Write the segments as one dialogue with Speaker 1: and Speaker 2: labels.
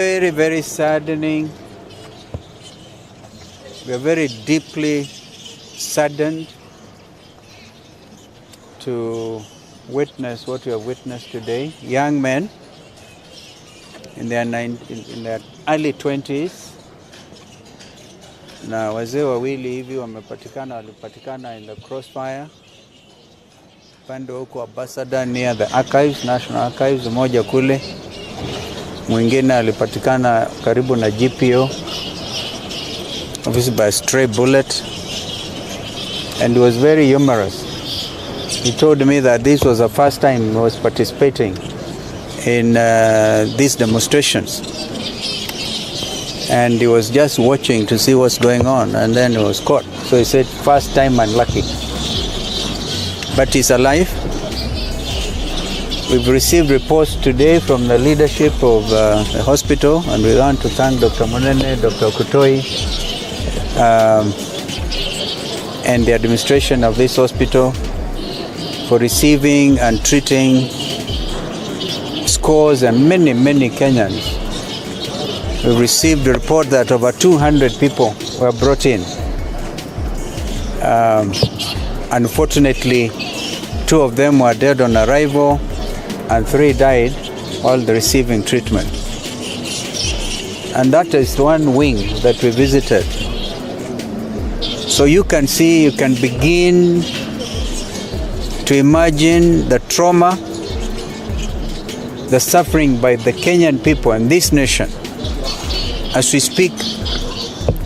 Speaker 1: Very, very saddening. We are very deeply saddened to witness what we have witnessed today. Young men in their early 20s na wazee wawili hivi walipatikana in the crossfire pande huko Ambassador near the archives, National Archives, mmoja kule, mwingine alipatikana karibu na GPO, obviously by a stray bullet, and he was very humorous. He told me that this was the first time he was participating in these demonstrations, and he was just watching to see what's going on, and then he was caught. So he said, first time unlucky, but he's alive. We've received reports today from the leadership of the hospital, and we want to thank Dr. Monene, Dr. Kutoi, and the administration of this hospital for receiving and treating scores and many, many Kenyans. We received a report that over 200 people were brought in. Unfortunately, 2 of them were dead on arrival, and 3 died while receiving treatment. And that is one wing that we visited. So you can see, you can begin to imagine the trauma, the suffering by the Kenyan people and this nation. As we speak,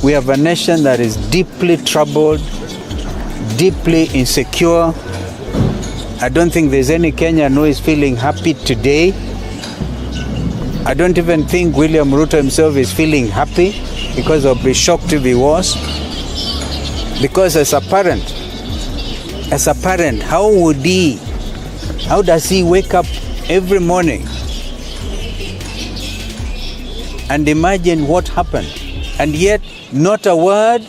Speaker 1: we have a nation that is deeply troubled, deeply insecure. I don't think there's any Kenyan who is feeling happy today. I don't even think William Ruto himself is feeling happy, because of the shocked he was. Because as a parent, how does he wake up every morning and imagine what happened? And yet not a word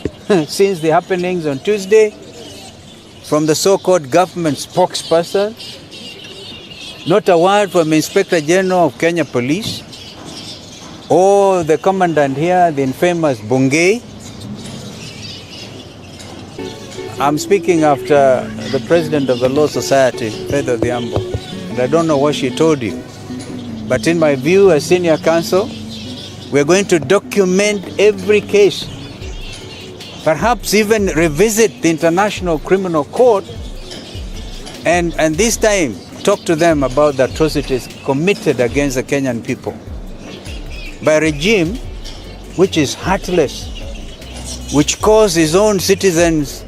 Speaker 1: since the happenings on Tuesday from the so-called government spokesperson, not a word from Inspector General of Kenya Police, or the commandant here, the infamous Bungei. I'm speaking after the president of the Law Society, Faith of the Humble, and I don't know what she told you. But in my view, as senior counsel, we're going to document every case, perhaps even revisit the International Criminal Court, and this time talk to them about the atrocities committed against the Kenyan people by a regime which is heartless, which calls his own citizens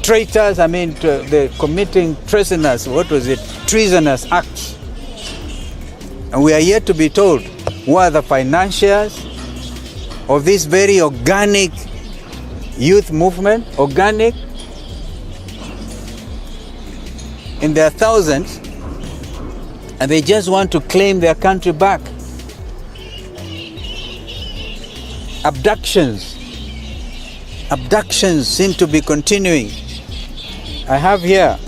Speaker 1: traitors, they're committing treasonous, treasonous acts. And we are yet to be told who are the financiers of this very organic youth movement, organic in their thousands, and they just want to claim their country back. Abductions seem to be continuing. I have here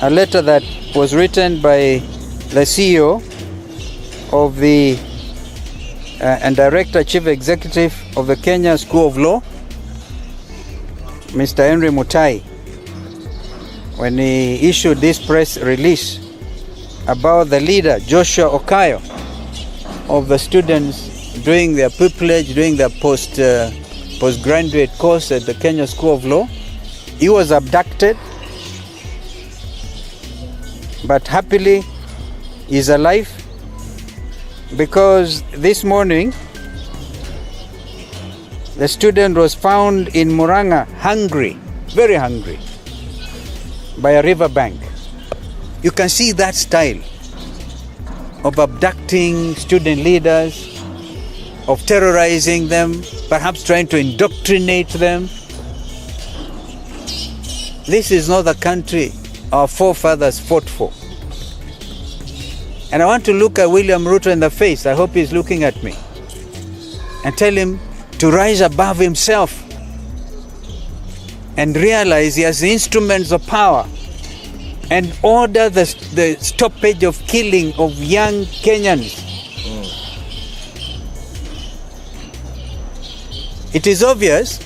Speaker 1: a letter that was written by the CEO of the and Director Chief Executive of the Kenya School of Law, Mr. Henry Mutai, when he issued this press release about the leader, Joshua Okayo, of the students doing their pupillage, doing their postgraduate course at the Kenya School of Law. He was abducted, but happily he's alive, because this morning the student was found in Murang'a, hungry, very hungry, by a riverbank. You can see that style of abducting student leaders, of terrorizing them, perhaps trying to indoctrinate them. This is not the country our forefathers fought for. And I want to look at William Ruto in the face, I hope he's looking at me, and tell him to rise above himself and realize he has the instruments of power and order the stoppage of killing of young Kenyans. It is obvious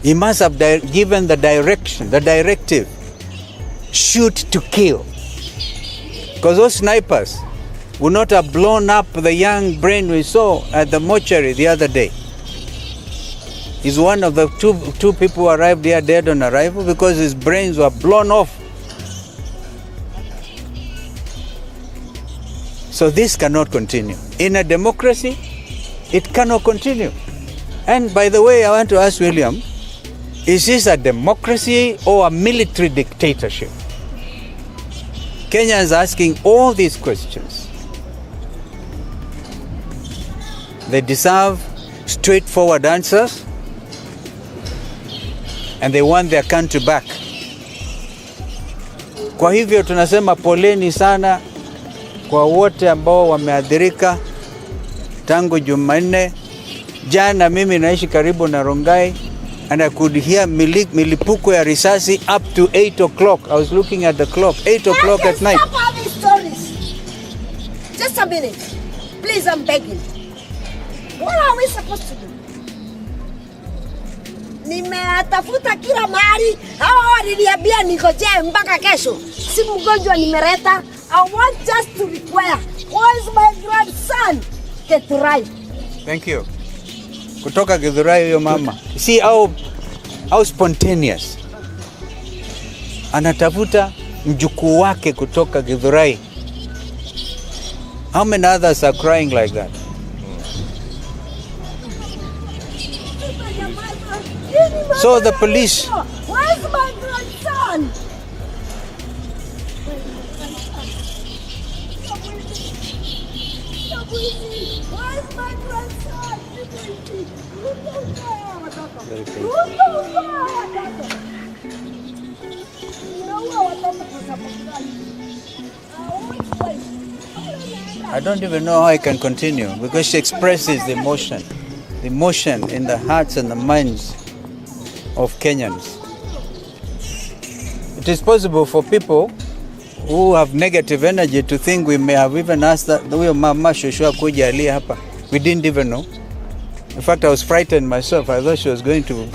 Speaker 1: he must have given the directive, shoot to kill. Because those snipers would not have blown up the young brain we saw at the mortuary the other day. He's one of the two people who arrived here dead on arrival because his brains were blown off. So this cannot continue. In a democracy, it cannot continue. And by the way, I want to ask William, is this a democracy or a military dictatorship? Kenyans are asking all these questions. They deserve straightforward answers, and they want their country back. Kwa hivyo tunasema poleni sana kwa wote ambao wameathirika tangu Jumanne. Jana mimi naishi karibu na Rongai, and I could hear milipuko ya risasi up to 8 o'clock. I was looking at the clock, 8 o'clock at night.
Speaker 2: Stop all these stories. Just a minute. Please, I'm begging. What are we supposed to do? Nimetafuta kila mahali. Hawa waliniambia ningojee mpaka kesho. Si mgonjwa nimeleta. I want just to require. Where is my grandson? Githurai.
Speaker 1: Thank you. Kutoka Githurai huyo mama. See how spontaneous. Anatafuta mjukuu wake kutoka Githurai. How many others are crying like that? So the police.
Speaker 2: Where's my grandson? Where's my grandson?
Speaker 1: I don't even know how I can continue because she expresses the emotion in the hearts and the minds of Kenyans. It is possible for people who have negative energy to think we may have even asked that huyo mama Shoshua kuja alia hapa. We didn't even know. In fact, I was frightened myself. I thought she was going to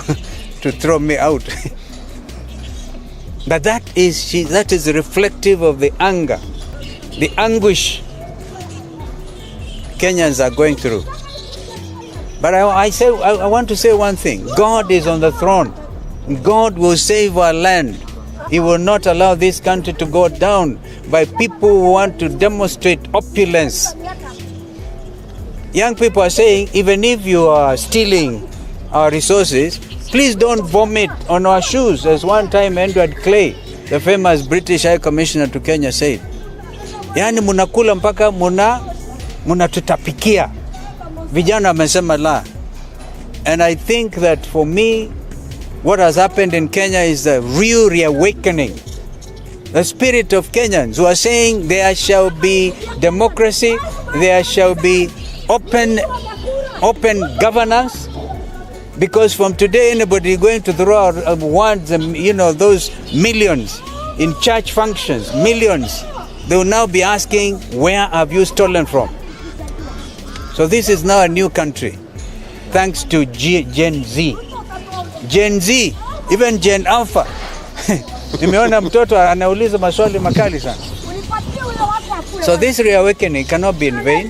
Speaker 1: throw me out. But that is reflective of the anger, the anguish Kenyans are going through. But I want to say one thing. God is on the throne. God will save our land. He will not allow this country to go down by people who want to demonstrate opulence. Young people are saying, even if you are stealing our resources, please don't vomit on our shoes, as one time Edward Clay, the famous British High Commissioner to Kenya, said. Yani munakula mpaka munatutapikia. Vijana wamesema la. And I think that for me, what has happened in Kenya is the real reawakening. The spirit of Kenyans who are saying there shall be democracy, there shall be open governance, because from today anybody going to throw out words, those millions in church functions, millions, they will now be asking, where have you stolen from? So this is now a new country, thanks to Gen Z. Gen Z, even Gen Alpha. Nimeona mtoto anauliza maswali makali sana. So this reawakening cannot be in vain.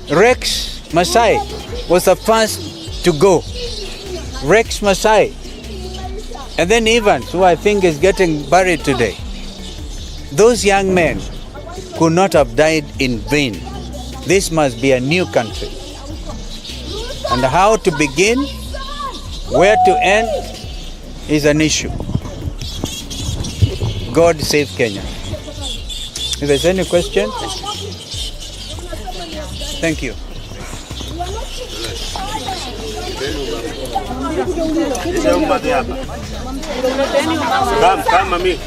Speaker 1: Rex Masai was the first to go. Rex Masai. And then Evans, who I think is getting buried today. Those young men could not have died in vain. This must be a new country. And how to begin, where to end, is an issue. God save Kenya. If there's any question, thank you.
Speaker 3: Kama mimi